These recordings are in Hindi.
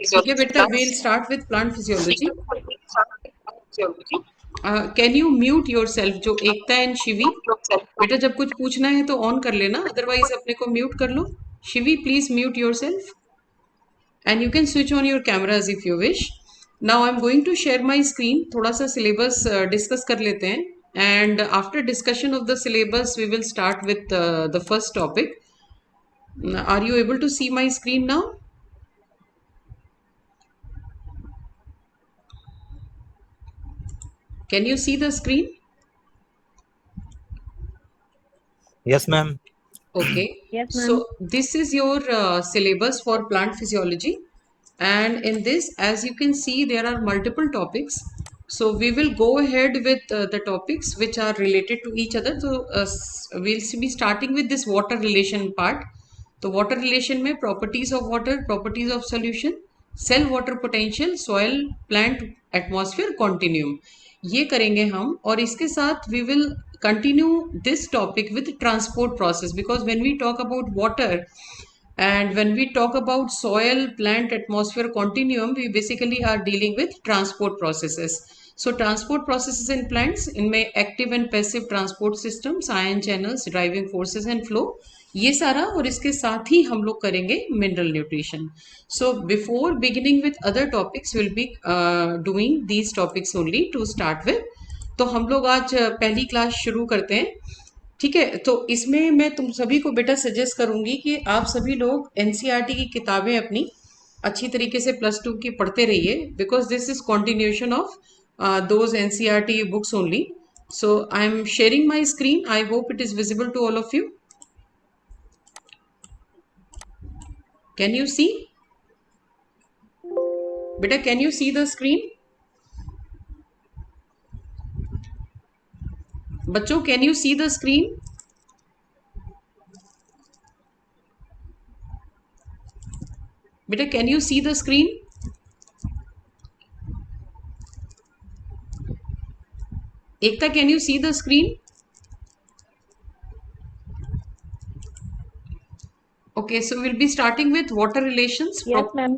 ठीक है बेटा, we'll start with plant physiology. Can you mute yourself? जो एकता एंड शिवी, बेटा जब कुछ पूछना है तो ऑन कर लेना, अदरवाइज अपने को म्यूट कर लो. Shivi please mute yourself and you can switch on your cameras if you wish. Now I'm going to share my screen. थोड़ा सा syllabus discuss कर लेते हैं, and after discussion of the syllabus we will start with the first topic. Are you able to see my screen now? Can you see the screen? Yes, ma'am. Okay. Yes, ma'am. So this is your syllabus for plant physiology, and in this, as you can see, there are multiple topics. So we will go ahead with the topics which are related to each other. So we'll be starting with this water relation part. तो water relation में properties of water, properties of solution, cell water potential, soil, plant, atmosphere, continuum, ये करेंगे हम. और इसके साथ we will continue this topic with transport process, because when we talk about water and when we talk about soil, plant, atmosphere, continuum, we basically are dealing with transport processes. So transport processes in plants, इनमें active and passive transport systems, ion channels, driving forces and flow, ये सारा. और इसके साथ ही हम लोग करेंगे mineral nutrition. So before beginning with other topics, we'll be doing these topics only to start with. तो हम लोग आज पहली क्लास शुरू करते हैं. ठीक है, तो इसमें मैं तुम सभी को बेटा सजेस्ट करूंगी कि आप सभी लोग एनसीईआरटी की किताबें अपनी अच्छी तरीके से +2 की पढ़ते रहिए, because this is continuation of those NCERT books only. So I am sharing my screen. I hope it is visible to all of you. Can you see बेटा? Can you see the screen? बच्चों, can you see the screen? बेटा can you see the screen? Ekta, can you see the screen? Okay, so we'll be starting with water relations. Yes, ma'am.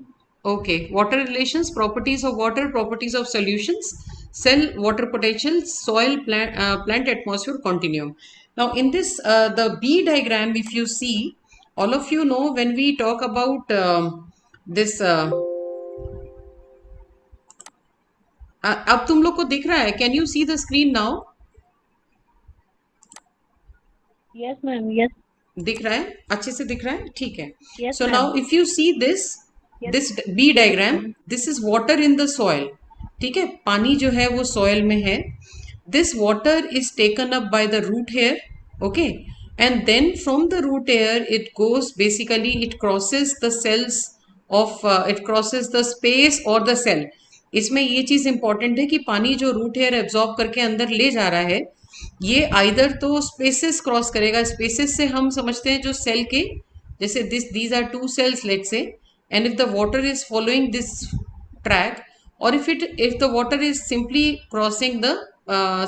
Okay, water relations, properties of water, properties of solutions, cell water potential, soil, plant atmosphere continuum. Now in this, the B diagram, if you see, all of you know when we talk about this, अब तुम लोग को दिख रहा है? Can you see the screen now? Yes, ma'am. Yes. दिख रहा है? अच्छे से दिख रहा है? ठीक है. Yes, So ma'am. now if you see this, Yes. this B diagram, this is water in the soil. ठीक है, पानी जो है वो soil में है. This water is taken up by the root hair, okay, and then from the root hair it goes, basically it crosses the cells of it crosses the space or the cell. इसमें ये चीज इंपॉर्टेंट है कि पानी जो रूट हेयर एब्जॉर्ब करके अंदर ले जा रहा है, ये आइदर तो स्पेसेस क्रॉस करेगा. स्पेसेस से हम समझते हैं जो सेल के, जैसे these are 2 cells let's say, and if the water is following this track, or if the water is simply crossing the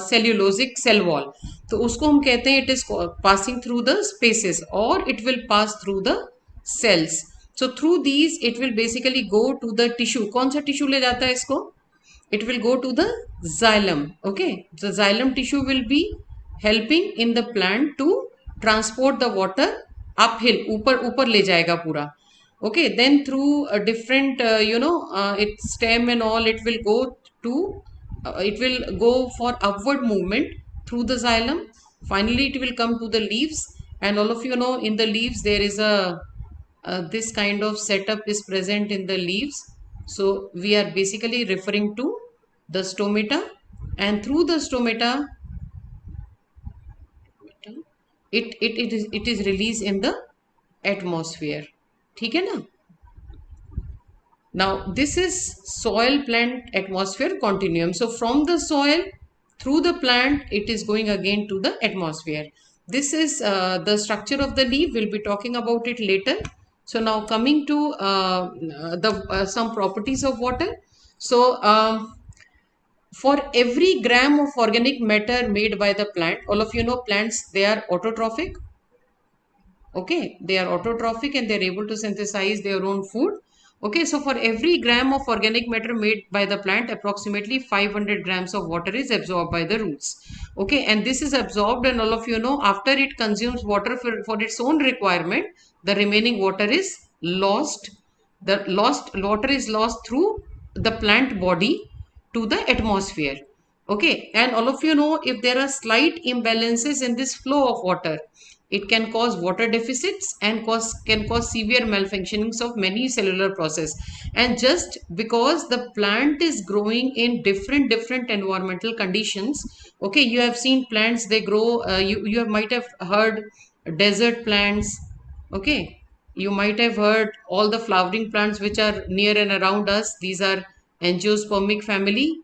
cellulosic cell wall, तो उसको हम कहते हैं it is passing through the spaces or it will pass through the cells. So through these it will basically go to the tissue. कौन सा टिश्यू ले जाता है इसको? It will go to the xylem. Okay, the xylem tissue will be helping in the plant to transport the water uphill, ऊपर ले जाएगा पूरा. Okay, then through a different its stem and all, it will go to it will go for upward movement through the xylem. Finally it will come to the leaves, and all of you know in the leaves there is a this kind of setup is present in the leaves. So we are basically referring to the stomata, and through the stomata it is released in the atmosphere. ठीक है ना? Now this is soil, plant, atmosphere continuum. So from the soil through the plant it is going again to the atmosphere. This is the structure of the leaf. We'll be talking about it later. So now coming to the some properties of water. So for every gram of organic matter made by the plant, all of you know plants, they are autotrophic. Okay, they are autotrophic and they're able to synthesize their own food. Okay, so for every gram of organic matter made by the plant, approximately 500 grams of water is absorbed by the roots. Okay, and this is absorbed, and all of you know, after it consumes water for its own requirement, the remaining water is lost. The lost water is lost through the plant body to the atmosphere. Okay, and all of you know, if there are slight imbalances in this flow of water, it can cause water deficits and can cause severe malfunctionings of many cellular process. And just because the plant is growing in different environmental conditions, okay, you have seen plants, they grow, you might have heard desert plants, okay, you might have heard all the flowering plants which are near and around us. These are angiospermic family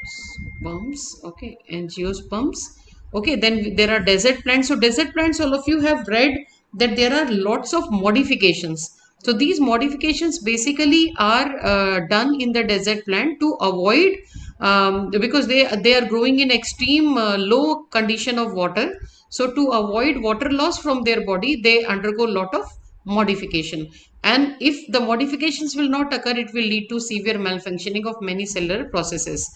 sperms, okay, angiosperms. Okay, then there are desert plants. So desert plants, all of you have read that there are lots of modifications. So these modifications basically are done in the desert plant to avoid, because they are growing in extreme low condition of water. So to avoid water loss from their body, they undergo lot of modification. And if the modifications will not occur, it will lead to severe malfunctioning of many cellular processes.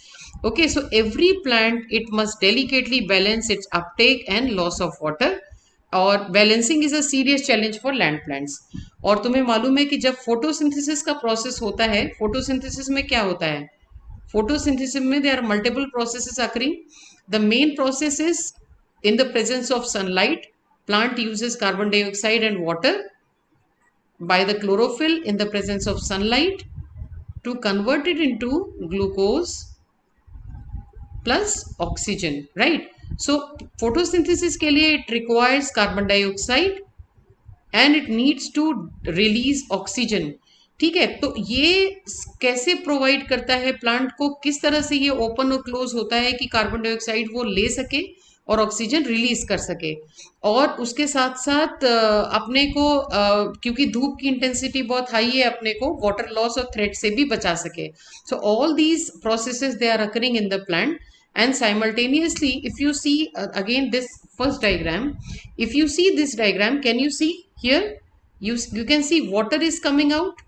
Okay, so every plant, it must delicately balance its uptake and loss of water, और balancing is a serious challenge for land plants. और तुम्हें मालूम है कि जब फोटोसिंथेसिस का प्रोसेस होता है, फोटोसिंथेसिस में क्या होता है, फोटोसिंथेसिस में there are multiple processes occurring. The main process is in the presence of sunlight, plant uses carbon dioxide and water by the chlorophyll in the presence of sunlight to convert it into glucose plus oxygen, right? So photosynthesis के लिए it requires carbon dioxide and it needs to release oxygen. ठीक है, तो ये कैसे प्रोवाइड करता है प्लांट को, किस तरह से ये ओपन और क्लोज होता है कि कार्बन डाइऑक्साइड वो ले सके और ऑक्सीजन रिलीज कर सके. और उसके साथ साथ अपने को क्योंकि धूप की इंटेंसिटी बहुत हाई है, अपने को वाटर लॉस और थ्रेट से भी बचा सके. So all these processes they are occurring in the plant. And simultaneously, if you see again this first diagram, if you see this diagram, can you see here, you can see water is coming out,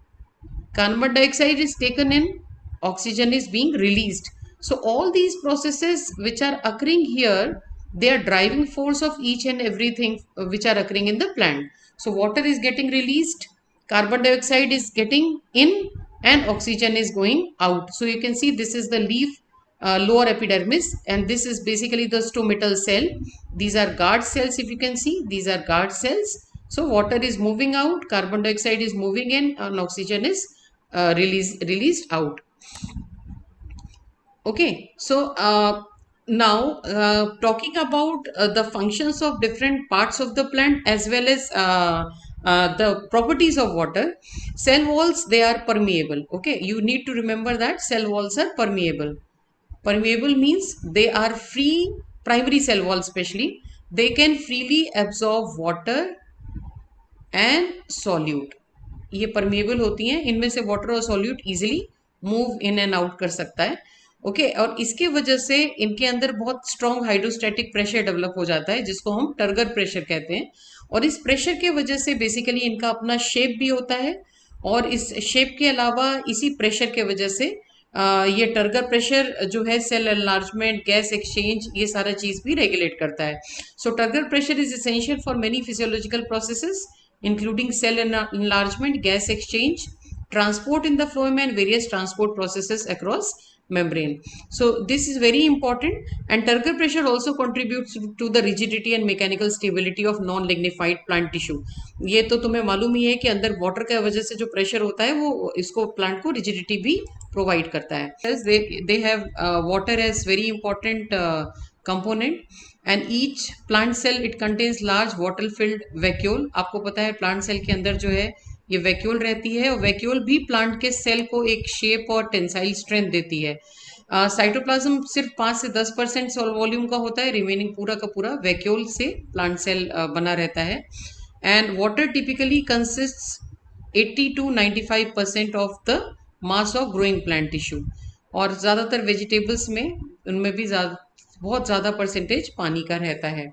carbon dioxide is taken in, oxygen is being released. So all these processes which are occurring here, they are driving force of each and everything which are occurring in the plant. So water is getting released, carbon dioxide is getting in, and oxygen is going out. So you can see this is the leaf, lower epidermis, and this is basically the stomatal cell. These are guard cells, if you can see, these are guard cells. So water is moving out, carbon dioxide is moving in, and oxygen is released out. Okay, so now talking about the functions of different parts of the plant as well as the properties of water. Cell walls, they are permeable. Okay, you need to remember that cell walls are permeable. Permeable means they are free, primary cell wall especially, they can freely absorb water and solute. ये परमेबल होती हैं, इनमें से वाटर और solute easily move in and out कर सकता है. ओके, और इसके वजह से इनके अंदर बहुत स्ट्रॉन्ग हाइड्रोस्टैटिक प्रेशर डेवलप हो जाता है, जिसको हम टर्गर प्रेशर कहते हैं. और इस प्रेशर के वजह से बेसिकली इनका अपना शेप भी होता है, और इस शेप के अलावा इसी प्रेशर के वजह से ये टर्गर प्रेशर जो है, सेल एनलार्जमेंट, गैस एक्सचेंज, ये सारा चीज भी रेगुलेट करता है. So turgor pressure is essential for many physiological processes including cell enlargement, gas exchange, transport in the phloem, and various transport processes across membrane. So this is very important, and turgor pressure also contributes to the rigidity and mechanical stability of non-lignified plant tissue. ये तो तुम्हें मालूम ही है कि अंदर वाटर का वजह से जो प्रेशर होता है वो इसको प्लांट को रिजिडिटी भी प्रोवाइड करता है. they have water as very important component, and each plant cell it contains large water filled vacuole. आपको पता है प्लांट सेल के अंदर जो है ये वैक्यूल रहती है, और वैक्यूल भी प्लांट के सेल को एक शेप और टेंसाइल स्ट्रेंथ देती है. साइटोप्लाज्म सिर्फ 5 से 10% सोल वॉल्यूम का होता है, रिमेनिंग पूरा का पूरा वैक्यूल से प्लांट सेल बना रहता है. And water typically consists 80 to 95% of the mass of growing plant tissue. और ज़्यादातर वेजिटेबल्स में उनमें भी बहुत ज़्यादा परसेंटेज पानी का रहता है.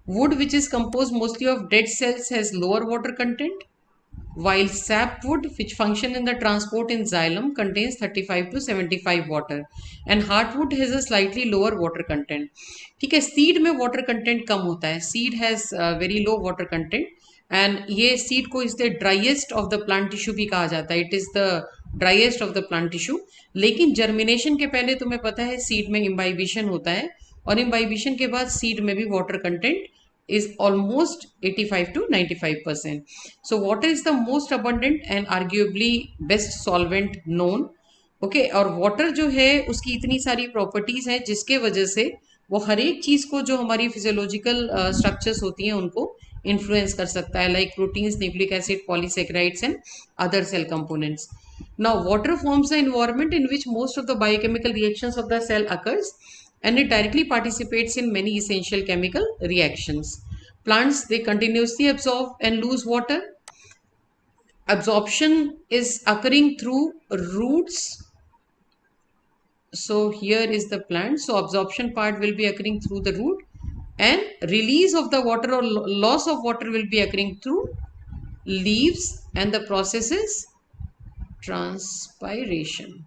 Would which is compose mostly of dead cells has lower water content. while sapwood, which function in the transport in xylem, contains 35 to 75 water, and heartwood has a slightly lower water content. ठीक है, सीड में वाटर कंटेंट कम होता है, seed has very low water content, and ये सीड को इसलिए driest of the plant tissue भी कहा जाता है, it is the driest of the plant tissue. लेकिन जर्मिनेशन के पहले तुम्हें पता है सीड में इम्बाइबिशन होता है, और इम्बाइबिशन के बाद सीड में भी water content is almost 85 to 95%. So water is the most abundant and arguably best solvent known. Okay और वाटर जो है उसकी इतनी सारी प्रॉपर्टीज हैं जिसके वजह से वो हर एक चीज को जो हमारी फिजियोलॉजिकल स्ट्रक्चर्स होती हैं उनको इन्फ्लुएंस कर सकता है, like proteins, nucleic acid, polysaccharides and other cell components. Now water forms the environment in which most of the biochemical reactions of the cell occurs, and it directly participates in many essential chemical reactions. Plants, they continuously absorb and lose water. Absorption is occurring through roots. So here is the plant, so absorption part will be occurring through the root, and release of the water or loss of water will be occurring through leaves, and the process is transpiration.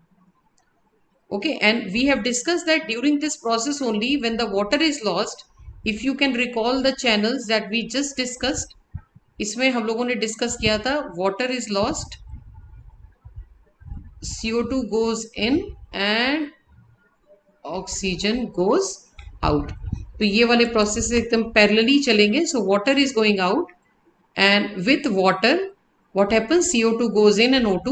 Okay, and we have discussed that during this process only, when the water is lost, if you can recall the channels that we just discussed, इसमें हम लोगों ने डिस्कस किया था, water is lost, CO2 goes in and oxygen goes out. तो ये वाले प्रोसेस एकदम पैरेलली चलेंगे। So water is going out, and with water what happens, CO2 goes in and O2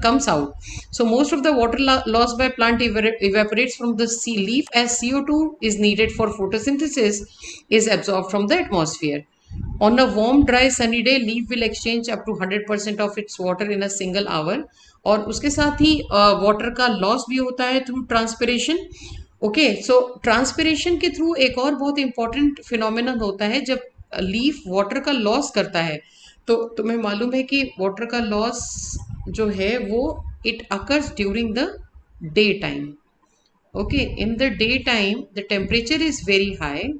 comes out. So most of the water lost by plant evaporates from the leaf, as CO2 is needed for photosynthesis is absorbed from the atmosphere. On a warm dry sunny day, leaf will exchange up to 100% of its water in a single hour, और उसके साथ ही वाटर का लॉस भी होता है थ्रू ट्रांसपिरेशन। ओके, सो ट्रांसपिरेशन के थ्रू एक और बहुत इंपॉर्टेंट फिनोमिनन होता है, जब लीफ वाटर का लॉस करता है तो तुम्हें मालूम है कि वाटर का लॉस जो है वो it occurs during the day time. Okay, in the day time the temperature is very high,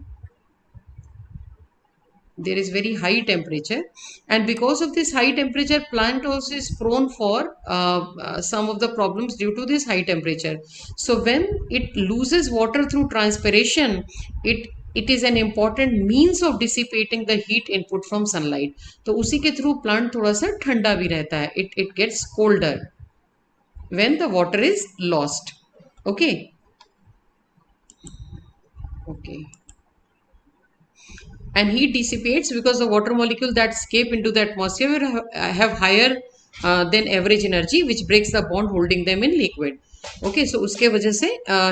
there is very high temperature, and because of this high temperature plant also is prone for some of the problems due to this high temperature. So when it loses water through transpiration, it is an important means of dissipating the heat input from sunlight. तो उसी के थ्रू प्लांट थोड़ा सा ठंडा भी रहता है, it gets colder when the water is lost. Okay, okay, and heat dissipates because the water molecule that escape into the atmosphere have higher than average energy, which breaks the bond holding them in liquid. Okay, so उसके वजह से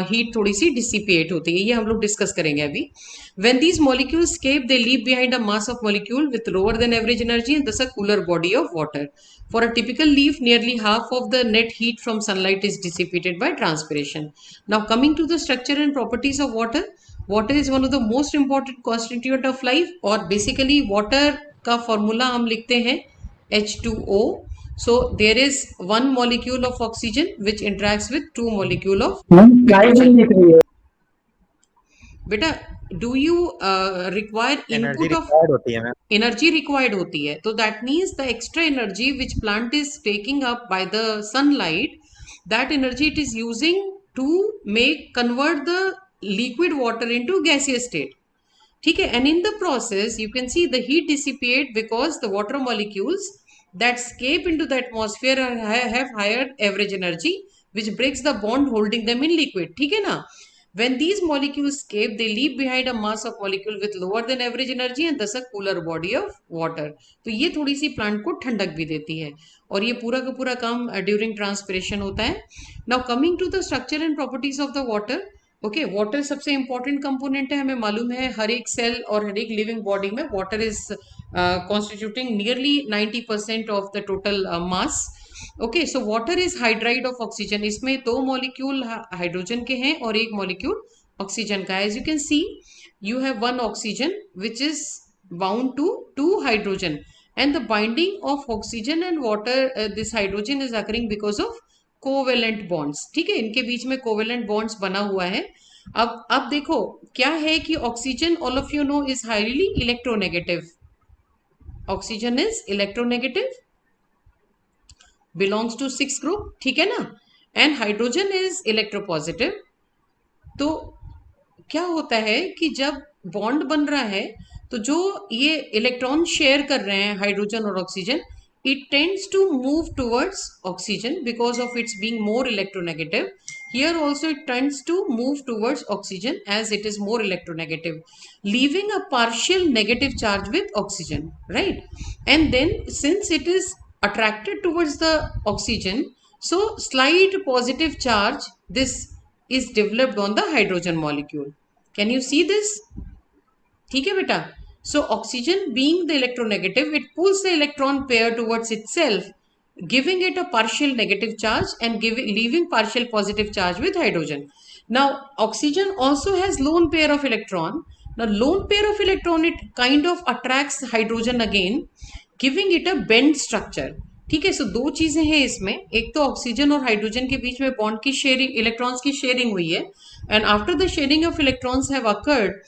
हीट थोड़ी सी डिसिपिएट होती है, ये हम लोग डिस्कस करेंगे अभी। When these molecules escape, they leave behind a mass of molecule with lower than average energy and thus a cooler body of water. For a typical leaf, nearly half of the net heat from sunlight is dissipated by transpiration. Now coming to the structure and properties of water, water is one of the most important constituent of life, और बेसिकली वाटर का फॉर्मूला हम लिखते हैं H2O. So there is one molecule of oxygen which interacts with two molecule of hydrogen. बेटा, do you require energy input of required होती है मैम। energy required होती है, तो that means the extra energy which plant is taking up by the sunlight, that energy it is using to convert the liquid water into gaseous state. ठीक है, and in the process you can see the heat dissipate because the water molecules that escape into the atmosphere have higher average energy, which breaks the bond holding them in liquid. ठीक है ना, when these molecules escape, they leave behind a mass of molecule with lower than average energy and thus a cooler body of water. तो ये थोड़ी सी प्लांट को ठंडक भी देती है, और ये पूरा का पूरा काम ड्यूरिंग ट्रांसपिरेशन होता है। Now coming to the structure and properties of the water. Okay, water सबसे इंपॉर्टेंट कंपोनेंट है, हमें मालूम है हर एक सेल और हर एक लिविंग बॉडी में water is constituting nearly 90% of the total mass. Okay, so water is hydride of oxygen, इसमें दो मॉलिक्यूल हाइड्रोजन के हैं और एक मॉलिक्यूल ऑक्सीजन का है। As you can see, you have one oxygen which is bound to two hydrogen, and the binding of oxygen and water, this hydrogen is occurring because of covalent bonds. ठीक है, इनके बीच में कोवेलेंट बॉन्ड्स बना हुआ है। अब देखो क्या है कि oxygen, all of you know, is highly electronegative. Oxygen is electronegative, belongs to 6 group, ठीक है ना, एंड हाइड्रोजन इज इलेक्ट्रोपॉजिटिव। तो क्या होता है कि जब बॉन्ड बन रहा है तो जो ये इलेक्ट्रॉन शेयर कर रहे हैं हाइड्रोजन और oxygen, it tends to move towards oxygen because of its being more electronegative. Here also it tends to move towards oxygen as it is more electronegative, leaving a partial negative charge with oxygen, right? And then since it is attracted towards the oxygen, so slight positive charge this is developed on the hydrogen molecule. Can you see this? ठीक है बेटा. So oxygen being the electronegative, it pulls the electron pair towards itself, giving it a partial negative charge and leaving partial positive charge with hydrogen. Now oxygen also has lone pair of electron. Now lone pair of electron, it kind of attracts hydrogen again, giving it a bent structure. ठीक है. सो दो चीजें हैं इसमें, एक तो ऑक्सीजन और हाइड्रोजन के बीच में बॉन्ड की शेयरिंग, इलेक्ट्रॉन्स की शेयरिंग हुई है, and after the sharing of electrons have occurred,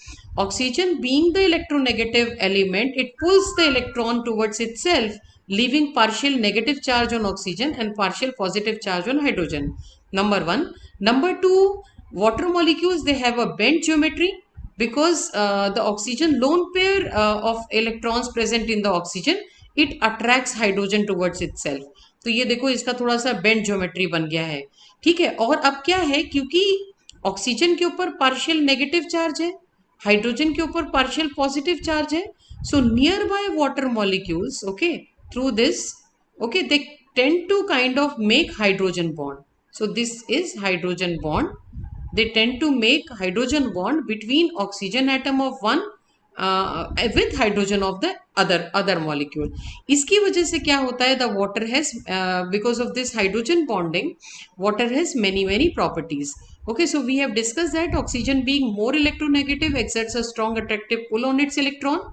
oxygen being the electronegative element, it pulls the electron towards itself, leaving partial negative charge on oxygen and partial positive charge on hydrogen. Number one. Number two, water molecules, they have a bent geometry because the oxygen lone pair of electrons present in the oxygen, it attracts hydrogen towards itself. तो ये देखो इसका थोड़ा सा बेंट ज्योमेट्री बन गया है, ठीक है. और अब क्या है, क्योंकि ऑक्सीजन के ऊपर पार्शियल नेगेटिव चार्ज है, हाइड्रोजन के ऊपर पार्शियल पॉजिटिव चार्ज है, so nearby water molecules, okay, through this, okay, they tend to kind of make hydrogen bond. So this is hydrogen bond. They tend to make hydrogen bond between oxygen atom of one with hydrogen of the other molecule. इसकी वजह से क्या होता है, the water has because of this hydrogen bonding, water has many properties. Okay, so we have discussed that oxygen being more electronegative exerts a strong attractive pull on its electron.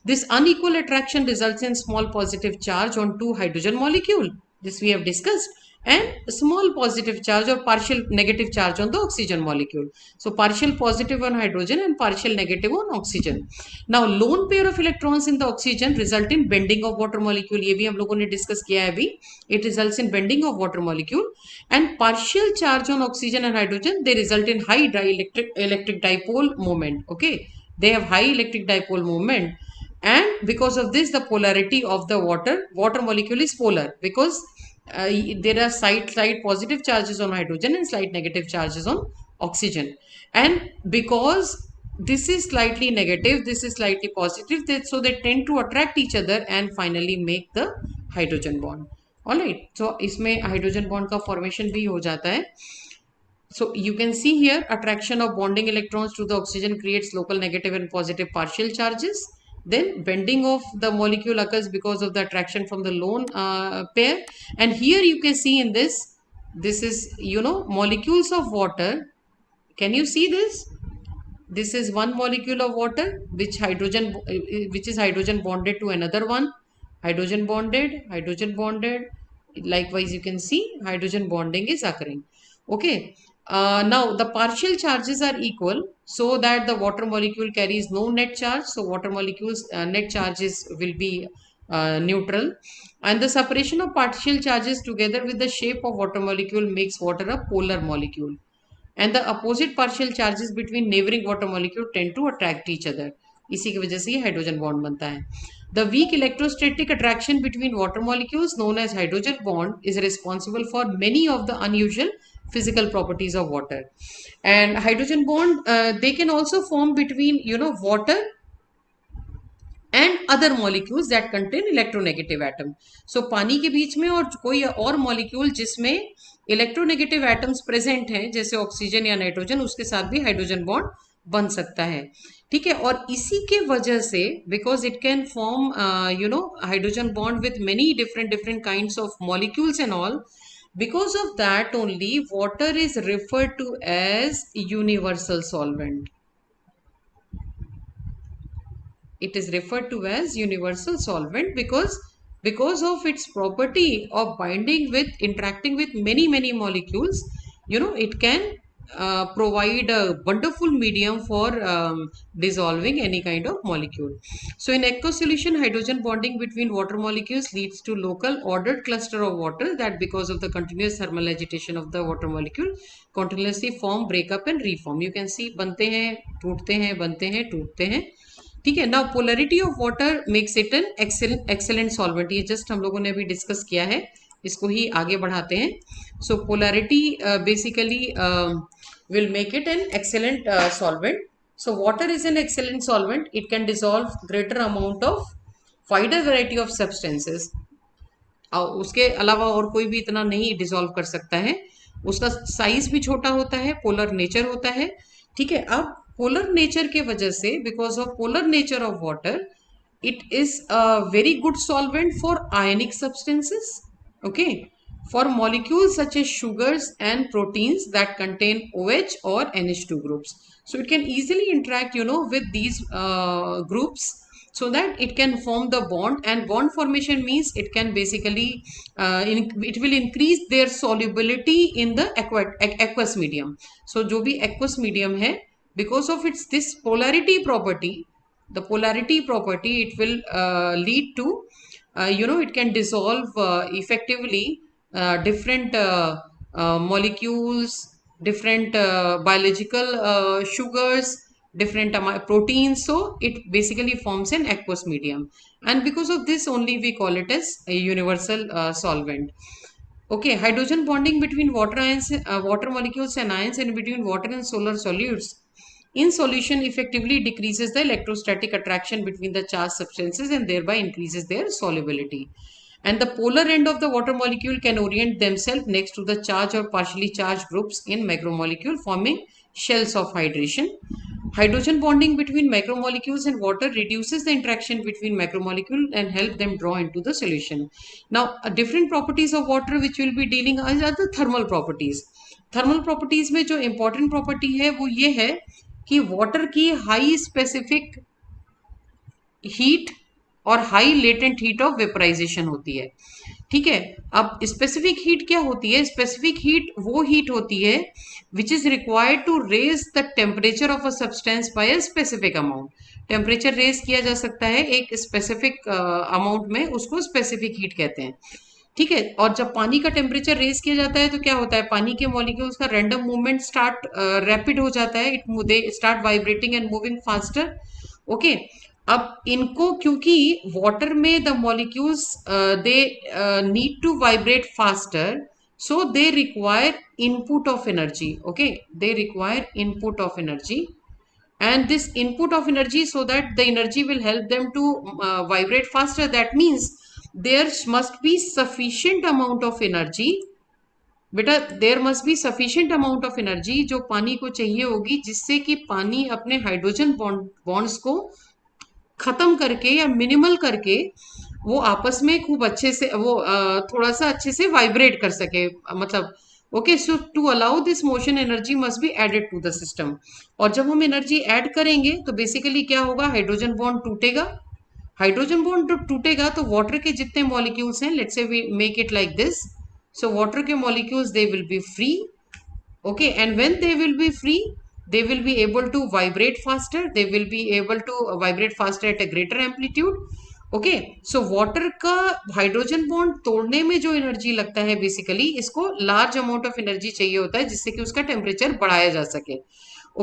This unequal attraction results in small positive charge on two hydrogen molecule. This we have discussed. And small positive charge or partial negative charge on the oxygen molecule. So partial positive on hydrogen and partial negative on oxygen. Now lone pair of electrons in the oxygen result in bending of water molecule. ये भी हम लोगों ने discuss किया है अभी. It results in bending of water molecule. And partial charge on oxygen and hydrogen, they result in high electric dipole moment. Okay, they have high electric dipole moment. And because of this, the polarity of the water molecule is polar because there are slight positive charges on hydrogen and slight negative charges on oxygen. And because this is slightly negative, this is slightly positive, so they tend to attract each other and finally make the hydrogen bond. All right, so इसमें hydrogen bond का formation भी हो जाता है. So you can see here, attraction of bonding electrons to the oxygen creates local negative and positive partial charges. Then bending of the molecule occurs because of the attraction from the lone pair. And here you can see in this is, molecules of water. Can you see this? This is one molecule of water which is hydrogen bonded to another one. Hydrogen bonded. Likewise, you can see hydrogen bonding is occurring. Okay. Now the partial charges are equal so that the water molecule carries no net charge. So water molecules net charges will be neutral, and the separation of partial charges together with the shape of water molecule makes water a polar molecule. And the opposite partial charges between neighboring water molecule tend to attract each other. इसी की वजह से ये हाइड्रोजन बॉन्ड बनता है. The weak electrostatic attraction between water molecules known as hydrogen bond is responsible for many of the unusual physical properties of water. And hydrogen bond, they can also form between water and other molecules that contain electronegative atom. So पानी के बीच में और कोई और molecule जिसमें इलेक्ट्रोनेगेटिव एटम्स प्रेजेंट हैं, जैसे ऑक्सीजन या नाइट्रोजन, उसके साथ भी हाइड्रोजन बॉन्ड बन सकता है. ठीक है. और इसी के वजह से, because it can form hydrogen bond with many different kinds of molecules and all, because of that only water is referred to as universal solvent. It is referred to as universal solvent because of its property of binding with, interacting with many molecules. It can provide a wonderful medium for dissolving any kind of molecule. So in aqueous solution, hydrogen bonding between water molecules leads to local ordered cluster of water that, because of the continuous thermal agitation of the water molecule, continuously form, break up and reform. You can see बनते हैं, टूटते हैं, बनते हैं, टूटते हैं. ठीक है. Now polarity of water makes it an excellent solvent. ये जस्ट हम लोगों ने अभी डिस्कस किया है, इसको ही आगे बढ़ाते हैं. So polarity basically will make it an excellent solvent. So water is an excellent solvent. It can dissolve greater amount of wider variety of substances. उसके अलावा और कोई भी इतना नहीं डिसॉल्व कर सकता है. उसका साइज भी छोटा होता है, पोलर नेचर होता है. ठीक है. अब पोलर नेचर के वजह से, because of polar nature of water, it is a very good solvent for ionic substances. Okay. For molecules such as sugars and proteins that contain OH or NH2 groups. So it can easily interact, with these groups, so that it can form the bond. And bond formation means it can basically, it will increase their solubility in the aqueous medium. So जो भी aqueous medium है, because of its this polarity property, the polarity property, it will lead to, it can dissolve effectively different molecules, different biological sugars, different proteins. So it basically forms an aqueous medium, and because of this only we call it as a universal solvent. Okay. Hydrogen bonding between water ions, water molecules and ions, and between water and solar solutes in solution effectively decreases the electrostatic attraction between the charged substances and thereby increases their solubility. And the polar end of the water molecule can orient themselves next to the charged or partially charged groups in macromolecule, forming shells of hydration. Hydrogen bonding between macromolecules and water reduces the interaction between macromolecule and help them draw into the solution. Now, different properties of water which will be dealing are the thermal properties. Thermal properties में जो इंपॉर्टेंट प्रॉपर्टी है वो ये है कि वाटर की हाई स्पेसिफिक हीट और high latent heat of vaporization होती है. ठीक है. अब स्पेसिफिक हीट क्या होती है? स्पेसिफिक हीट वो हीट होती है which is required to raise the temperature of a substance by a specific amount. Temperature raise किया जा सकता है एक स्पेसिफिक अमाउंट में, उसको स्पेसिफिक हीट कहते हैं. ठीक है. और जब पानी का टेम्परेचर रेज किया जाता है तो क्या होता है? पानी के मॉलिक्यूल्स का रैंडम मूवमेंट स्टार्ट रैपिड हो जाता है. They start vibrating and moving faster. Okay. अब इनको, क्योंकि वाटर में the molecules they need to vibrate faster, so they require input of energy. Okay. They require input of energy, and this input of energy, so that the energy will help them to vibrate faster. That means there must be sufficient amount of energy. बेटा, there must be sufficient amount of energy जो पानी को चाहिए होगी, जिससे कि पानी अपने हाइड्रोजन बॉन्ड्स को खत्म करके या मिनिमल करके वो आपस में खूब अच्छे से, वो थोड़ा सा अच्छे से वाइब्रेट कर सके. मतलब okay. So to allow this motion energy must be added to the system. और जब हम एनर्जी ऐड करेंगे तो बेसिकली क्या होगा? हाइड्रोजन बॉन्ड टूटेगा. हाइड्रोजन बॉन्ड टूटेगा तो वाटर के जितने मॉलिक्यूल्स हैं, let's say we make it like this. So water के molecules, they will be free. Okay. And when they will be free, they will be able to vibrate faster. They will be able to vibrate faster at a greater amplitude. Okay. So water का हाइड्रोजन बॉन्ड तोड़ने में जो एनर्जी लगता है, बेसिकली इसको लार्ज अमाउंट ऑफ एनर्जी चाहिए होता है जिससे कि उसका टेम्परेचर बढ़ाया जा सके.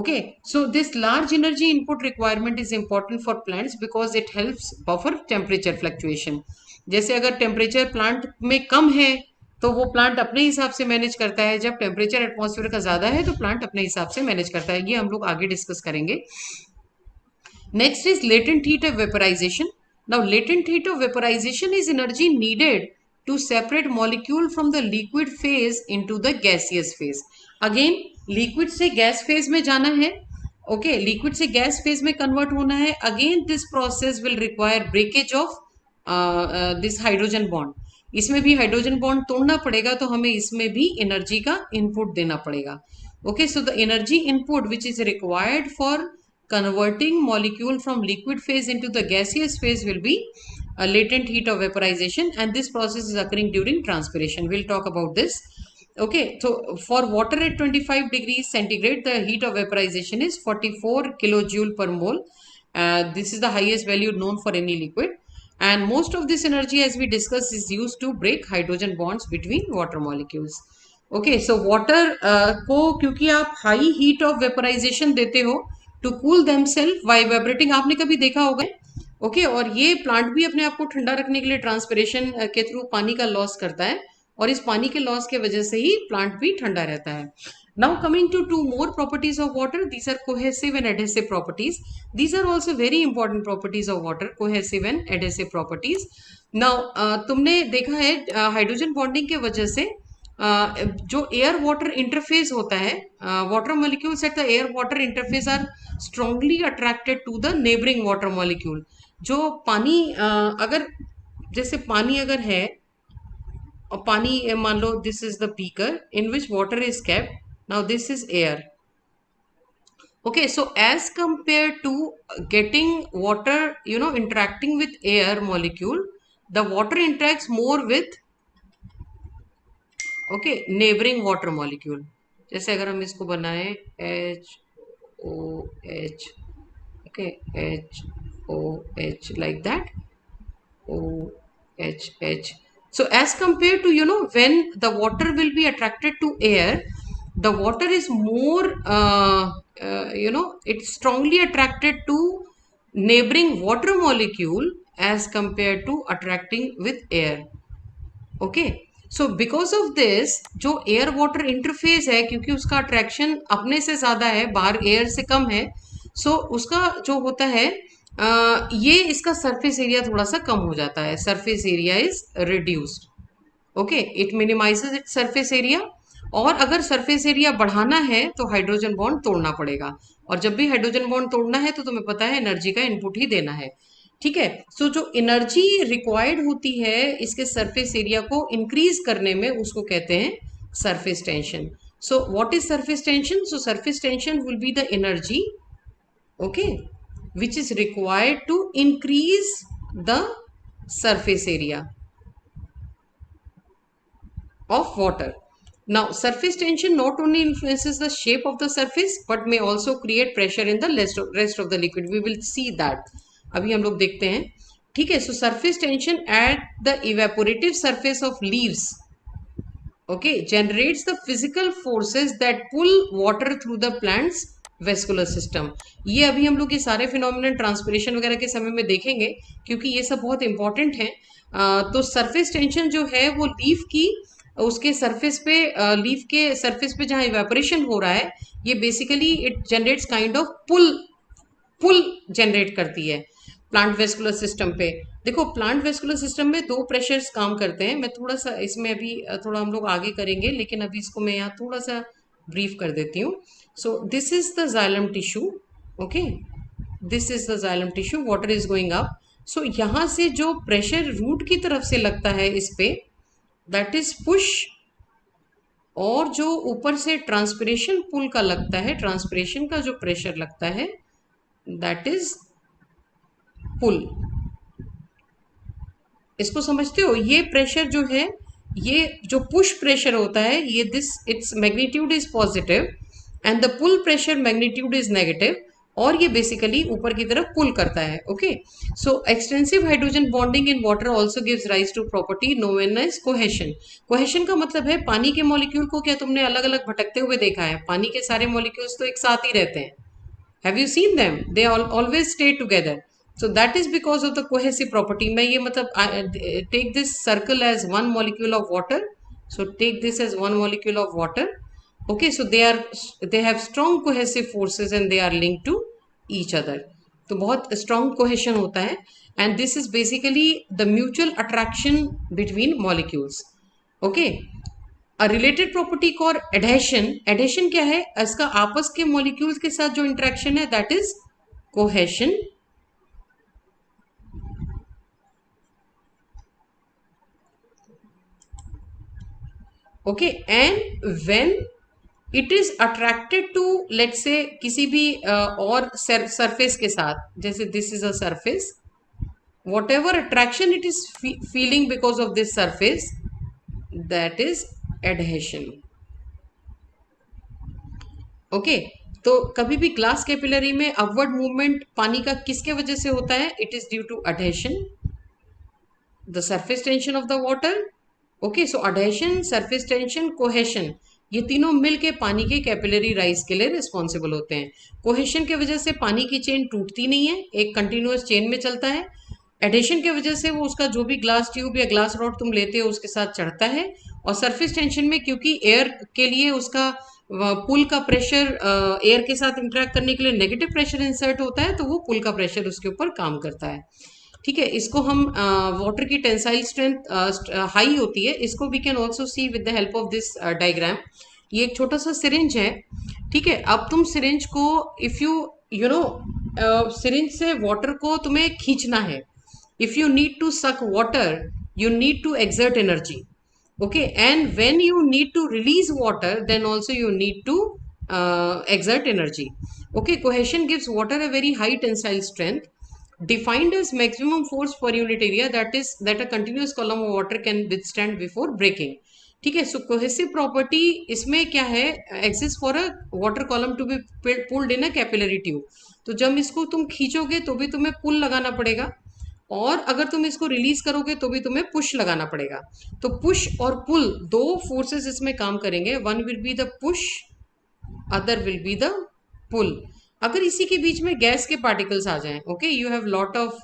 Okay. So this large energy input requirement is important for plants because it helps buffer temperature fluctuation. जैसे अगर टेम्परेचर प्लांट में कम है तो वो प्लांट अपने हिसाब से मैनेज करता है. जब टेम्परेचर एटमॉस्फेयर का ज्यादा है तो प्लांट अपने हिसाब से मैनेज करता है. ये हम लोग आगे डिस्कस करेंगे. Next is latent heat of vaporization. Now latent heat of vaporization is energy needed to separate molecule from the liquid phase into the gaseous phase. Again, liquid से gas phase में जाना है. Okay, liquid से gas phase में convert होना है. Again, this process will require breakage of this hydrogen bond. इसमें भी हाइड्रोजन बॉन्ड तोड़ना पड़ेगा, तो हमें इसमें भी एनर्जी का इनपुट देना पड़ेगा. Okay. So the energy input which is required for converting molecule from liquid phase into the gaseous phase will be a latent heat of vaporization, and this process is occurring during transpiration. We'll talk about this. Okay, so for water at 25 degrees centigrade, the heat of vaporization is 44 kilojoule per mole. This is the highest value known for any liquid. And most of this energy, as we discussed, is used to break hydrogen bonds between water molecules. Okay, so water को क्योंकि आप high heat of vaporization देते हो to cool themselves by evaporating, आपने कभी देखा होगा. ओके और ये प्लांट भी अपने आप को ठंडा रखने के लिए ट्रांसपिरेशन के थ्रू पानी का लॉस करता है और इस पानी के लॉस के वजह से ही प्लांट भी ठंडा रहता है. Now coming to two more properties of water, these are cohesive and adhesive properties. These are also very important properties of water, cohesive and adhesive properties. Now तुमने देखा है हाइड्रोजन बॉन्डिंग के वजह से जो एयर वाटर इंटरफेस होता है, water molecules at the air water interface are strongly attracted to the neighbouring water molecule. जो पानी अगर जैसे पानी अगर है और पानी मान लो this is the beaker in which water is kept, now this is air. Okay, so as compared to getting water, interacting with air molecule, the water interacts more with neighboring water molecule. जैसे अगर हम इसको बनाए HOH, HOH like that, OHH. So as compared to, when the water will be attracted to air, the water is more, it's strongly attracted to neighboring water molecule as compared to attracting with air. Okay so because of this जो एयर वाटर इंटरफेस है, क्योंकि उसका अट्रैक्शन अपने से ज्यादा है, बाहर एयर से कम है, सो उसका जो होता है ये इसका सरफेस एरिया थोड़ा सा कम हो जाता है. Surface area is reduced. Okay, it minimises it surface area. और अगर सरफेस एरिया बढ़ाना है तो हाइड्रोजन बॉन्ड तोड़ना पड़ेगा, और जब भी हाइड्रोजन बॉन्ड तोड़ना है तो तुम्हें पता है एनर्जी का इनपुट ही देना है. ठीक है, सो जो एनर्जी रिक्वायर्ड होती है इसके सरफेस एरिया को इंक्रीज करने में, उसको कहते हैं surface tension. So what is surface tension? So surface tension will be the energy, okay, which is required to increase the surface area of water. Now, surface tension not only influences the shape of the surface but may also create pressure in the rest of the liquid. We will see that. अभी हम लोग देखते हैं. ठीक है, so surface tension at the evaporative surface of leaves, okay, generates the physical forces that pull water through the plant's vascular system. ये अभी हम लोग ये सारे फिनोमिनन ट्रांसपिरेशन वगैरह के समय में देखेंगे क्योंकि ये सब बहुत इंपॉर्टेंट है. तो सरफेस टेंशन जो है वो लीफ की उसके सरफेस पे, लीफ के सरफेस पे जहाँ इवेपोरेशन हो रहा है, ये basically it generates kind of pull generate करती है प्लांट वेस्कुलर सिस्टम पे. देखो प्लांट वेस्कुलर सिस्टम में दो प्रेशर्स काम करते हैं. मैं थोड़ा सा इसमें अभी थोड़ा हम लोग आगे करेंगे, लेकिन अभी इसको मैं यहाँ थोड़ा सा ब्रीफ कर देती हूँ. So this is the xylem tissue. Okay, this is the xylem tissue, water is going up. So यहाँ से जो प्रेशर रूट की तरफ से लगता है इस पे, दैट इज पुश. और जो ऊपर से ट्रांसपिरेशन पुल का लगता है, ट्रांसपिरेशन का जो प्रेशर लगता है, दैट इज पुल. इसको समझते हो? ये प्रेशर जो है, ये जो पुश प्रेशर होता है, ये this its magnitude is positive and the pull pressure magnitude is negative, और ये बेसिकली ऊपर की तरफ पुल करता है. Okay, so extensive hydrogen bonding in water also gives rise to property known as cohesion. Cohesion का मतलब है पानी के मॉलिक्यूल को क्या तुमने अलग अलग भटकते हुए देखा है? पानी के सारे मॉलिक्यूल्स तो एक साथ ही रहते हैं. Have you seen them? They always stay together. So that is because of the cohesive property. मैं ये मतलब take this circle as one molecule of water. So take this as one molecule of water. Okay, so they have strong cohesive forces and they are linked to each other. तो बहुत strong cohesion होता है. And this is basically the mutual attraction between molecules. Okay. A related property call adhesion. Adhesion क्या है? इसका आपस के मॉलिक्यूल्स के साथ जो इंटरेक्शन है, that is cohesion. Okay, and when it is attracted to, let's say किसी भी और सरफेस के साथ, जैसे this is a surface, whatever attraction it is feeling because of this surface, that is adhesion. Okay, तो कभी भी ग्लास कैपिलरी में अपवर्ड मूवमेंट पानी का किसके वजह से होता है? It is due to adhesion, the surface tension of the water. Okay, so अडहेशन, surface tension, cohesion, ये तीनों मिलके पानी के कैपिलरी राइज के लिए रिस्पॉन्सिबल होते हैं। कोहेशन की वजह से पानी की चेन टूटती नहीं है, एक कंटिन्यूअस चेन में चलता है। एडिशन की वजह से वो उसका जो भी ग्लास ट्यूब या ग्लास रॉड तुम लेते हो उसके साथ चढ़ता है। और सरफेस टेंशन में क्योंकि एयर के लिए उसका पुल का प्रेशर एयर के साथ इंटरेक्ट करने के लिए नेगेटिव प्रेशर इंसर्ट होता है, तो वो पुल का प्रेशर उसके ऊपर काम करता है। ठीक है, इसको हम वाटर की टेंसाइल स्ट्रेंथ हाई होती है, इसको we can also see with the help of this diagram. ये एक छोटा सा सिरिंज है। ठीक है, अब तुम सिरिंज को if you you know syringe से वाटर को तुम्हें खींचना है। If you need to suck water, you need to exert energy. Okay, and when you need to release water, then also you need to exert energy. Okay, cohesion gives water a very high tensile strength, defined as maximum force per unit area, that is that a continuous column of water can withstand before breaking. ठीक है, सो कोहेसिव प्रॉपर्टी इसमें क्या है? Exist for a water column to be pulled in a capillary tube. तो जब इसको तुम खींचोगे तो भी तुम्हें पुल लगाना पड़ेगा, और अगर तुम इसको रिलीज करोगे तो भी तुम्हें पुश लगाना पड़ेगा। तो पुश और पुल दो फोर्सेस इसमें काम करेंगे, one will be the push, other will be the pull. अगर इसी के बीच में गैस के पार्टिकल्स आ जाएं, okay, you have lot of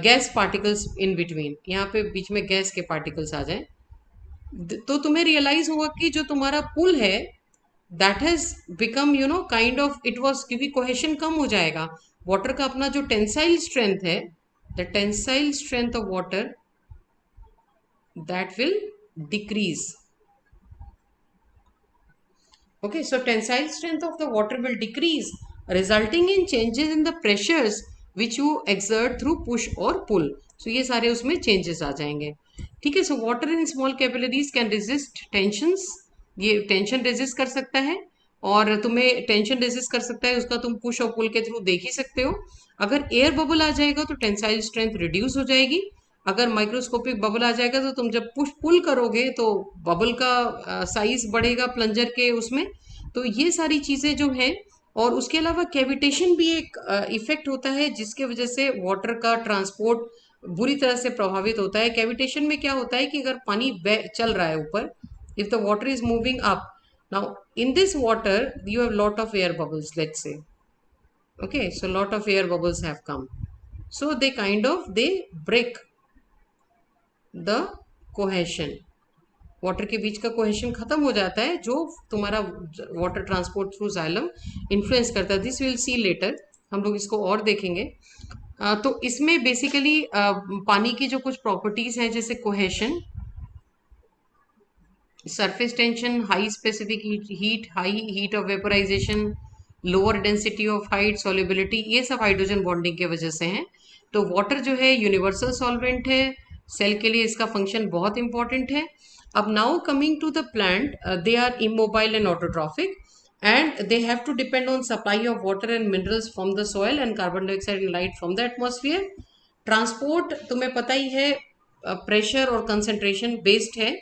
gas particles in between, यहाँ पे बीच में गैस के पार्टिकल्स आ जाएं, तो तुम्हें रियलाइज होगा कि जो तुम्हारा पुल है that has become kind of it was, क्योंकि कोहेशन कम हो जाएगा। वाटर का अपना जो टेंसाइल स्ट्रेंथ है, the tensile strength of water, that will decrease. Okay, so tensile strength of the water will decrease, resulting in changes in the pressures which you exert through push or pull. So ये सारे उसमें changes आ जाएंगे। ठीक है, so water in small capillaries can resist tensions, ये टेंशन रेजिस्ट कर सकता है, और तुम्हें टेंशन रेजिस्ट कर सकता है उसका तुम पुश और पुल के थ्रू देख ही सकते हो। अगर एयर बबल आ जाएगा तो टेंसाइल स्ट्रेंथ रिड्यूस हो जाएगी। अगर माइक्रोस्कोपिक बबल आ जाएगा तो तुम जब पुश पुल करोगे तो बबल का साइज बढ़ेगा प्लंजर के उसमें। तो ये सारी चीजें जो हैं, और उसके अलावा कैविटेशन भी एक इफेक्ट होता है जिसके वजह से वाटर का ट्रांसपोर्ट बुरी तरह से प्रभावित होता है। कैविटेशन में क्या होता है कि अगर पानी चल रहा है ऊपर, if the water is moving up, now in this water you have lot of air bubbles, let's say, okay, so lot of air bubbles have come, so they kind of they break the cohesion, water के बीच का कोहेशन खत्म हो जाता है जो तुम्हारा water transport through xylem influence करता है। दिस विल सी लेटर, हम लोग इसको और देखेंगे। तो इसमें बेसिकली पानी की जो कुछ प्रॉपर्टीज हैं जैसे cohesion, surface tension, high specific heat, high heat of vaporisation, lower density of height, solubility, ये सब हाइड्रोजन बॉन्डिंग के वजह से हैं। तो वाटर जो है यूनिवर्सल सॉल्वेंट है, सेल के लिए इसका फंक्शन बहुत इंपॉर्टेंट है। अब now coming to the plant, they are immobile and autotrophic, and they have to depend on supply of water and minerals from the soil and carbon dioxide and light from the atmosphere. Transport तुम्हें पता ही है, प्रेशर और कंसंट्रेशन बेस्ड है।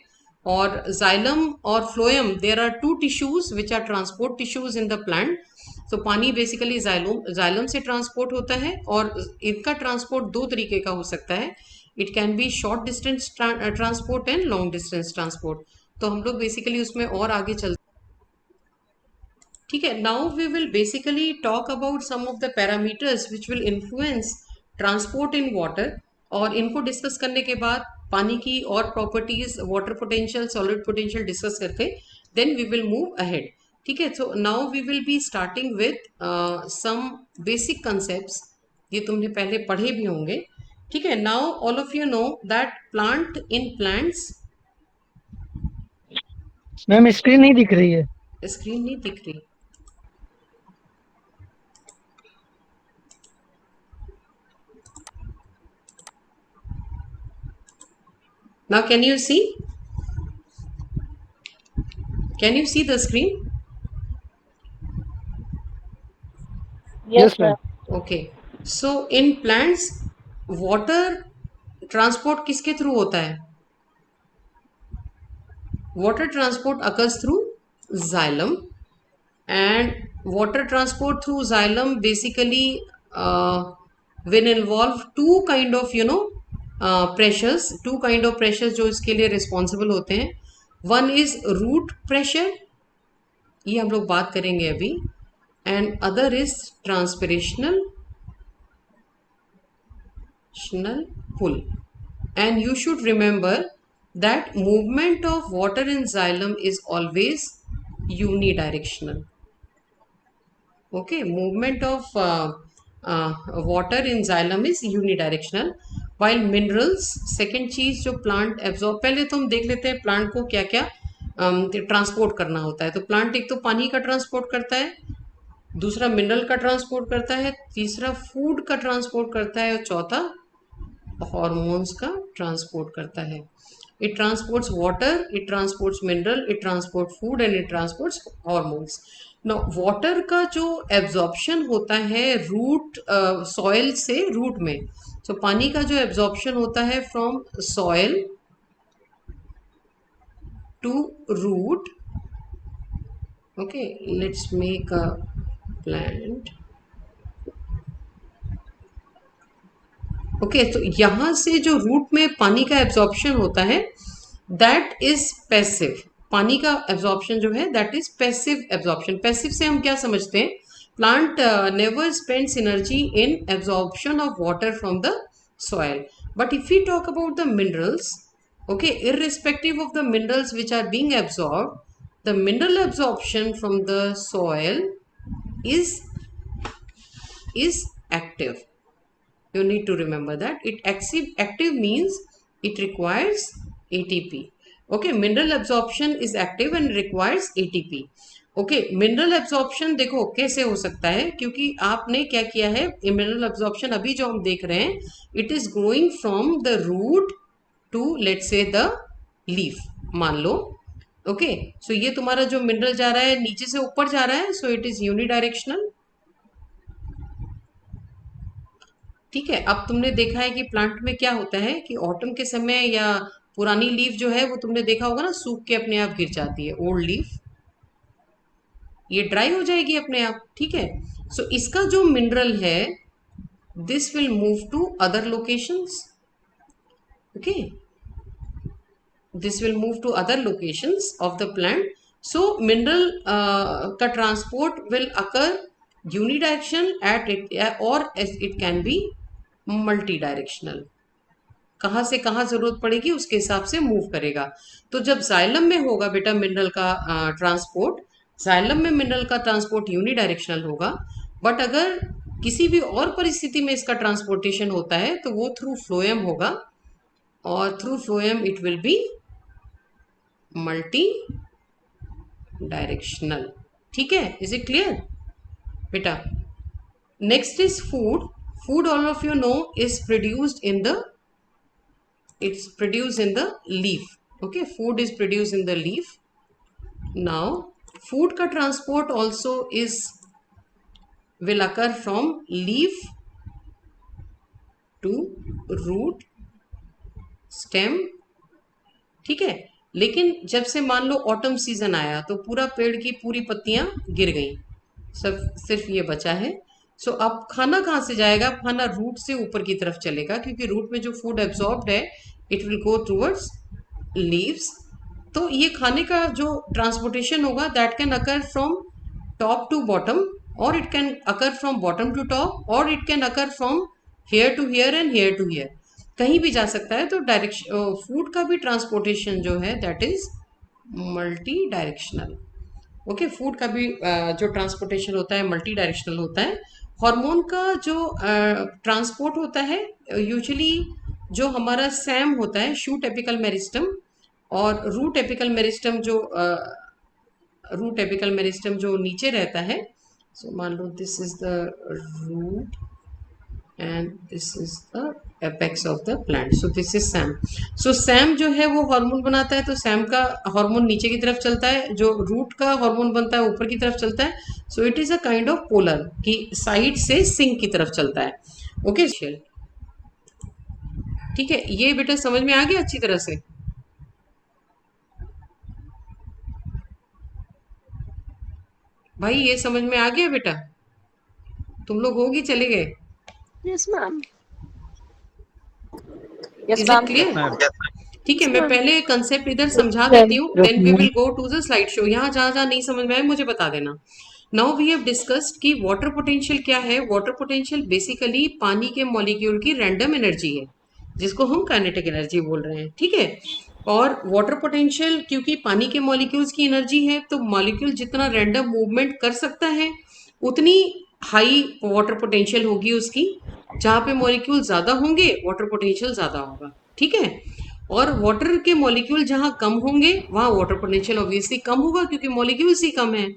और जाइलम और phloem, there are two tissues which are transport tissues in the plant. तो पानी बेसिकली जाइलम से ट्रांसपोर्ट होता है, और इनका ट्रांसपोर्ट दो तरीके का हो सकता है। It can be short distance transport and long distance transport. तो हम लोग बेसिकली उसमें और आगे चलते, ठीक है। Now we will basically talk about some of the parameters which will influence transport in water, और इनको डिस्कस करने के बाद पानी की और properties, water potential, solid potential discuss करके then we will move ahead. ठीक है, so now we will be starting with some basic concepts, ये तुमने पहले पढ़े भी होंगे। ठीक है, now all of you know that plant in plants, ma'am screen नहीं दिख रही है। स्क्रीन नहीं दिख रही, now can you see, can you see the screen? Yes, Yes, ma'am. sir. Okay, so in plants water transport किसके थ्रू होता है? Water transport occurs through xylem, And water transport through xylem basically will involve two kind of pressures, two kind of pressures जो इसके लिए responsible होते हैं. One is root pressure, ये हम लोग बात करेंगे अभी, and other is transpirational pull. And you should remember that movement of water in xylem is always unidirectional. Okay, movement of water in xylem is unidirectional, while minerals, second चीज जो प्लांट एब्जॉर्ब, पहले तो हम देख लेते हैं प्लांट को क्या क्या ट्रांसपोर्ट करना होता है. तो प्लांट एक तो पानी का ट्रांसपोर्ट करता है, दूसरा मिनरल का ट्रांसपोर्ट करता है, तीसरा फूड का ट्रांसपोर्ट करता है, और चौथा हॉर्मोन्स का ट्रांसपोर्ट करता है. It transports water, it transports mineral, it transport food and it transports hormones. No, water का जो एब्जॉर्प्शन होता है रूट सॉइल से रूट में, तो पानी का जो एब्जॉर्प्शन होता है from soil to root. Okay, let's make a plant. Okay, तो यहां से जो रूट में पानी का एब्जॉर्प्शन होता है दैट इज पैसिव. पानी का एब्जॉर्प्शन जो है that is passive absorption. Passive से हम क्या समझते हैं? Plant never spends energy in absorption of water from the soil. But if you talk about the minerals, okay, irrespective of the minerals which are being absorbed, the mineral absorption from the soil is active. You need to remember that it active means it requires ATP. Okay, mineral absorption is active and requires ATP. Okay, mineral absorption देखो कैसे हो सकता है, क्योंकि आपने क्या किया है, मिनरल एब्जॉर्प्शन अभी जो हम देख रहे हैं, it is growing from the root to let's say the leaf, मान लो. ओके, सो ये तुम्हारा जो मिनरल जा रहा है नीचे से ऊपर जा रहा है, सो इट इज यूनिडायरेक्शनल. ठीक है, अब तुमने देखा है कि प्लांट में क्या होता है कि ऑटम के समय या पुरानी लीफ जो है वो तुमने देखा होगा ना, सूख के अपने आप गिर जाती है. ओल्ड लीफ ये ड्राई हो जाएगी अपने आप. ठीक है, सो इसका जो मिनरल है this will move to other locations. Okay, this will move to other locations of the plant. So mineral का transport will occur unidirectional at it, or as it can be multidirectional. कहाँ से कहाँ जरूरत पड़ेगी उसके हिसाब से मूव करेगा. तो जब जाइलम में होगा बेटा मिनरल का ट्रांसपोर्ट, जाइलम में मिनरल का ट्रांसपोर्ट यूनिडायरेक्शनल होगा. बट अगर किसी भी और परिस्थिति में इसका ट्रांसपोर्टेशन होता है तो वो थ्रू फ्लोएम होगा, और through phloem it will be multi directional. ठीक है, इज इट क्लियर बेटा? Next is food. Food all of you know is produced in the, it's produced in the leaf. Okay, food is produced in the leaf. Now food ka transport also is will occur from leaf to root, stem. ठीक है, लेकिन जब से मान लो ऑटम सीजन आया तो पूरा पेड़ की पूरी पत्तियां गिर गई, सब सिर्फ ये बचा है. सो अब खाना कहाँ से जाएगा? खाना रूट से ऊपर की तरफ चलेगा, क्योंकि रूट में जो फूड एब्जॉर्ब्ड है it will go towards leaves. तो ये खाने का जो ट्रांसपोर्टेशन होगा that can occur from top to bottom, और it can occur from bottom to top, और it can occur from here to here and here to here. कहीं भी जा सकता है. तो डायरेक्शन फूड का भी ट्रांसपोर्टेशन जो है that is multi directional. Okay, food का भी जो ट्रांसपोर्टेशन होता है मल्टी डायरेक्शनल होता है. हार्मोन का जो ट्रांसपोर्ट होता है यूजुअली जो हमारा सैम होता है, शूट एपिकल मेरिस्टम, और रूट एपिकल मेरिस्टम जो नीचे रहता है. सो मान लो this is the root and this is the apex of the plant. So this is SAM. So SAM जो है वो हार्मोन बनाता है, तो SAM का हार्मोन नीचे की तरफ चलता है, जो रूट का हार्मोन बनता है ऊपर की तरफ चलता है. So it is a kind of polar कि साइड से सिंक की तरफ चलता है. ओके, ठीक है, ये बेटा समझ में आ गया अच्छी तरह से? भाई ये समझ में आ गया बेटा? तुम लोग होगी चले गए? Yes, ma'am. Is it clear? Ma'am ठीक है, मैं पहले कंसेप्ट इधर समझा Ma'am. देती हूँ, yes then we ma'am. Will go to the slide show. यहाँ जहाँ जहाँ नहीं समझ में आए मुझे बता देना। नाउ वी हैव डिस्कस्ड कि वाटर पोटेंशियल क्या है। वाटर पोटेंशियल बेसिकली पानी के मॉलिक्यूल की रैंडम एनर्जी है, जिसको हम काइनेटिक एनर्जी बोल रहे हैं, ठीक है। और वाटर पोटेंशियल क्योंकि पानी के मॉलिक्यूल्स की एनर्जी है, तो मॉलिक्यूल जितना रैंडम मूवमेंट कर सकता है उतनी हाई वाटर पोटेंशियल होगी उसकी। जहाँ पे मॉलिक्यूल ज्यादा होंगे वाटर पोटेंशियल ज्यादा होगा, ठीक है। और वाटर के मॉलिक्यूल जहां कम होंगे वहां वाटर पोटेंशियल ऑब्वियसली कम होगा, क्योंकि मॉलिक्यूल्स ही कम है।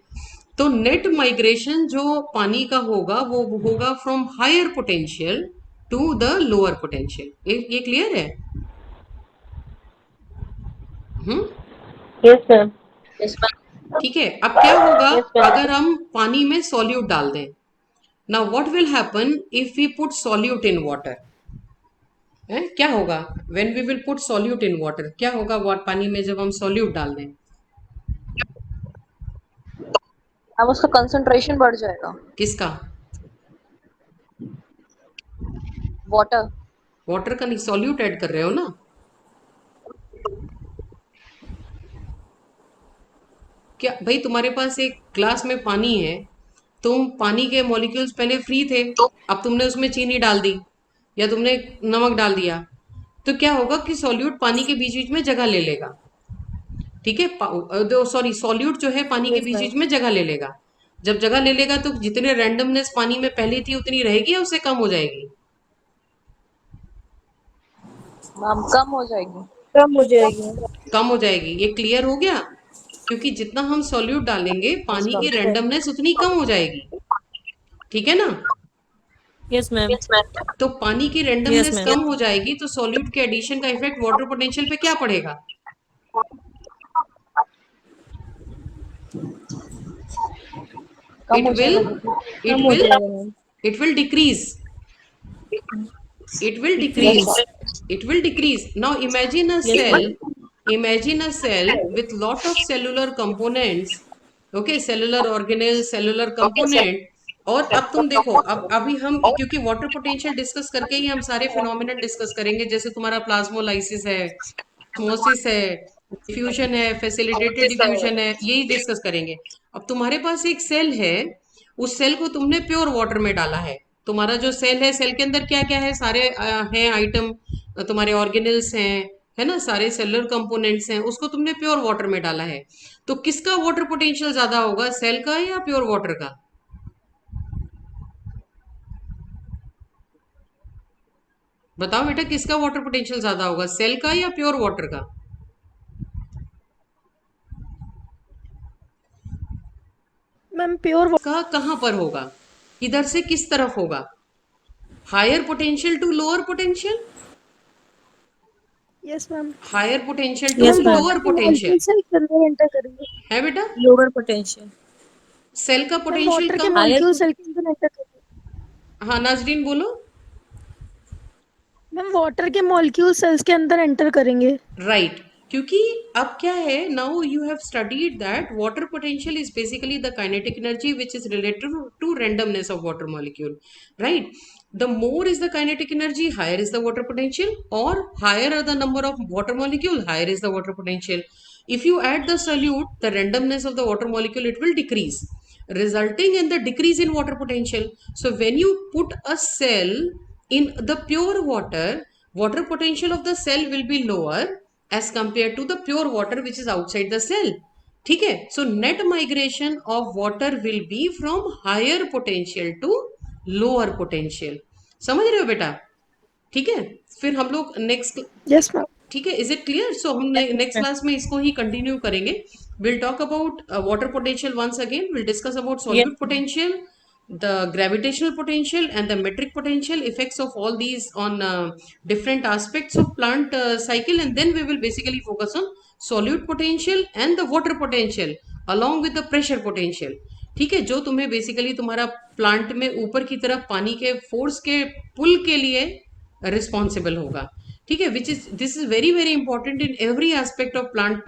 तो नेट माइग्रेशन जो पानी का होगा वो होगा from higher potential to the lower potential. ये क्लियर है? हम्म। Yes, ma'am. ठीक है, अब क्या होगा Yes, ma'am. अगर हम पानी में सॉल्यूट डाल दें। Now what will happen if we put solute in water? क्या होगा when we will put solute in water? क्या होगा पानी में जब हम सॉल्यूट डाल दें? अब उसका कंसंट्रेशन बढ़ जाएगा। किसका? वाटर। वाटर का नहीं, सॉल्यूट ऐड कर रहे हो ना। क्या भाई, तुम्हारे पास एक ग्लास में पानी है, तुम पानी के मॉलिक्यूल्स पहले फ्री थे, अब तुमने उसमें चीनी डाल दी या तुमने नमक डाल दिया, तो क्या होगा कि सॉल्यूट पानी के बीच बीच में जगह ले लेगा, ठीक है। सॉरी, सॉल्यूट जो है पानी के Yes, बीच ma'am. बीच में जगह ले लेगा। जब जगह ले लेगा तो जितने रैंडमनेस पानी में पहले थी उतनी रहेगी या उससे कम हो जाएगी? मैम कम हो जाएगी। कम हो जाएगी। कम हो जाएगी। ये क्लियर हो गया? क्योंकि जितना हम सॉल्यूट डालेंगे Yes, पानी ma'am. की रैंडमनेस उतनी कम हो जाएगी, ठीक है ना। Yes, ma'am. तो पानी की Yes, रैंडमनेस ma'am. कम हो जाएगी तो सॉल्यूट के एडिशन का इफेक्ट वाटर पोटेंशियल पे क्या पड़ेगा? कम इट हो विल जाएगा। इट कम हो विल जाएगा ma'am. it will decrease. It will Yes, decrease. ma'am. It will decrease. Now imagine a Yes, cell. ma'am. Imagine a cell with lot of cellular components. Okay, cellular organelles, cellular component. और अब तुम देखो, अब अभी हम क्योंकि वाटर पोटेंशियल डिस्कस करके ही हम सारे फिनोमिना डिस्कस करेंगे, जैसे तुम्हारा प्लाज्मोलाइसिस है, ऑस्मोसिस है, डिफ्यूजन है, फैसिलिटेटेड डिफ्यूजन है, यही डिस्कस करेंगे। अब तुम्हारे पास एक सेल है, उस सेल को तुमने प्योर वाटर में डाला है। तुम्हारा जो सेल है, सेल के अंदर क्या क्या है, सारे हैं आइटम, तुम्हारे ऑर्गेनल्स हैं, है ना, सारे सेलुलर कंपोनेंट्स हैं, उसको तुमने प्योर वाटर में डाला है। तो किसका वाटर पोटेंशियल ज्यादा होगा, सेल का या प्योर वाटर का? बताओ बेटा, किसका वाटर पोटेंशियल ज्यादा होगा, सेल का या प्योर वाटर का? मैम प्योर का कहां पर होगा, किधर से किस तरफ होगा? Higher potential to lower potential? Yes ma'am. Higher potential to yes ma'am. Lower potential, cell के अंदर एंटर करेंगे। है बेटा? लोअर पोटेंशियल। सेल का मैम पोटेंशियल वाटर के कम। मॉलिक्यूल सेल के अंदर एंटर करेंगे। हाँ नाजरीन बोलो। मैम वाटर के मॉलिक्यूल सेल्स के अंदर एंटर करेंगे। राइट, क्योंकि अब क्या है, now you have studied that water potential is basically the kinetic energy which is related to randomness of water molecule, right? The more is the kinetic energy, higher is the water potential, or higher are the number of water molecule, higher is the water potential. If you add the solute, the randomness of the water molecule, it will decrease, resulting in the decrease in water potential. So when you put a cell in the pure water, water potential of the cell will be lower as compared to the pure water which is outside the cell, ठीक है। So net migration of water will be from higher potential to lower potential. समझ रहे हो बेटा? ठीक है, फिर हम लोग नेक्स्ट, यस मैम। ठीक है, इज इट क्लियर? सो हम नेक्स्ट क्लास में इसको ही कंटिन्यू करेंगे। Will talk about water potential once again, will discuss about solute potential, the gravitational potential and the metric potential, effects of all these on different aspects of plant cycle, and then we will basically focus on solute potential and the water potential along with the pressure potential, ठीक है, जो तुम्हें बेसिकली तुम्हारा प्लांट में ऊपर की तरफ पानी के फोर्स के पुल के लिए रिस्पॉन्सिबल होगा। ठीक है, which is this is very very important in every aspect of plant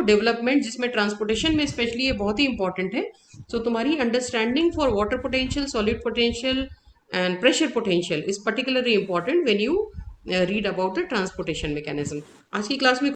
development, जिसमें ट्रांसपोर्टेशन में स्पेशली ये बहुत ही इंपॉर्टेंट है. सो तुम्हारी understanding for water potential, solid potential and pressure potential is particularly important when you read about the transportation mechanism. आज की क्लास में